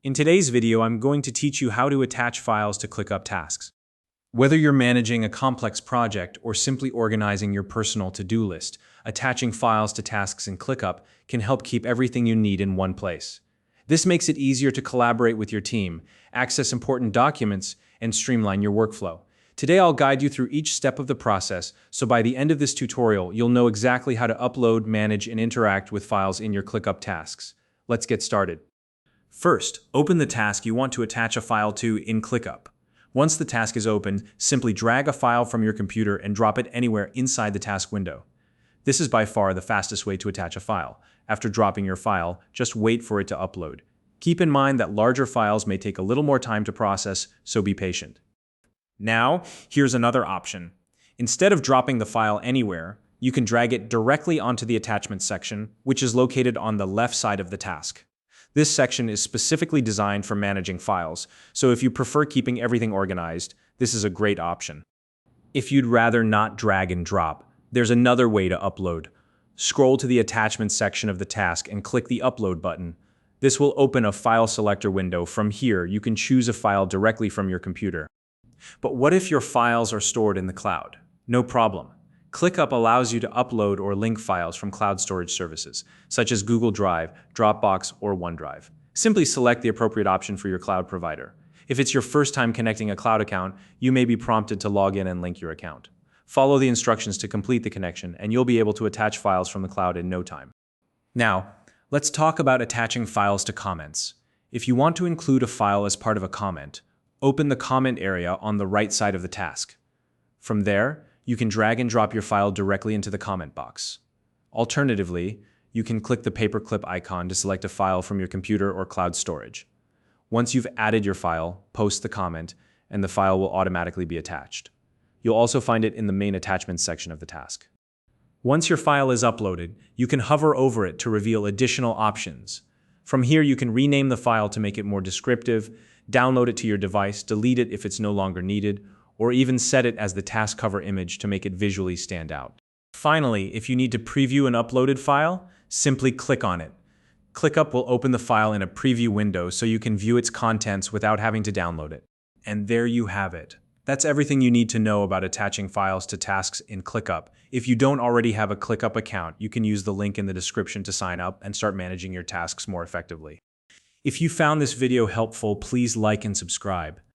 In today's video, I'm going to teach you how to attach files to ClickUp tasks. Whether you're managing a complex project or simply organizing your personal to-do list, attaching files to tasks in ClickUp can help keep everything you need in one place. This makes it easier to collaborate with your team, access important documents, and streamline your workflow. Today, I'll guide you through each step of the process, so by the end of this tutorial, you'll know exactly how to upload, manage, and interact with files in your ClickUp tasks. Let's get started. First, open the task you want to attach a file to in ClickUp. Once the task is opened, simply drag a file from your computer and drop it anywhere inside the task window. This is by far the fastest way to attach a file. After dropping your file, just wait for it to upload. Keep in mind that larger files may take a little more time to process, so be patient. Now, here's another option. Instead of dropping the file anywhere, you can drag it directly onto the attachment section, which is located on the left side of the task. This section is specifically designed for managing files, so if you prefer keeping everything organized, this is a great option. If you'd rather not drag and drop, there's another way to upload. Scroll to the attachment section of the task and click the Upload button. This will open a file selector window. From here, you can choose a file directly from your computer. But what if your files are stored in the cloud? No problem. ClickUp allows you to upload or link files from cloud storage services, such as Google Drive, Dropbox, or OneDrive. Simply select the appropriate option for your cloud provider. If it's your first time connecting a cloud account, you may be prompted to log in and link your account. Follow the instructions to complete the connection, and you'll be able to attach files from the cloud in no time. Now, let's talk about attaching files to comments. If you want to include a file as part of a comment, open the comment area on the right side of the task. From there, you can drag and drop your file directly into the comment box. Alternatively, you can click the paperclip icon to select a file from your computer or cloud storage. Once you've added your file, post the comment, and the file will automatically be attached. You'll also find it in the main attachments section of the task. Once your file is uploaded, you can hover over it to reveal additional options. From here, you can rename the file to make it more descriptive, download it to your device, delete it if it's no longer needed, or even set it as the task cover image to make it visually stand out. Finally, if you need to preview an uploaded file, simply click on it. ClickUp will open the file in a preview window so you can view its contents without having to download it. And there you have it. That's everything you need to know about attaching files to tasks in ClickUp. If you don't already have a ClickUp account, you can use the link in the description to sign up and start managing your tasks more effectively. If you found this video helpful, please like and subscribe.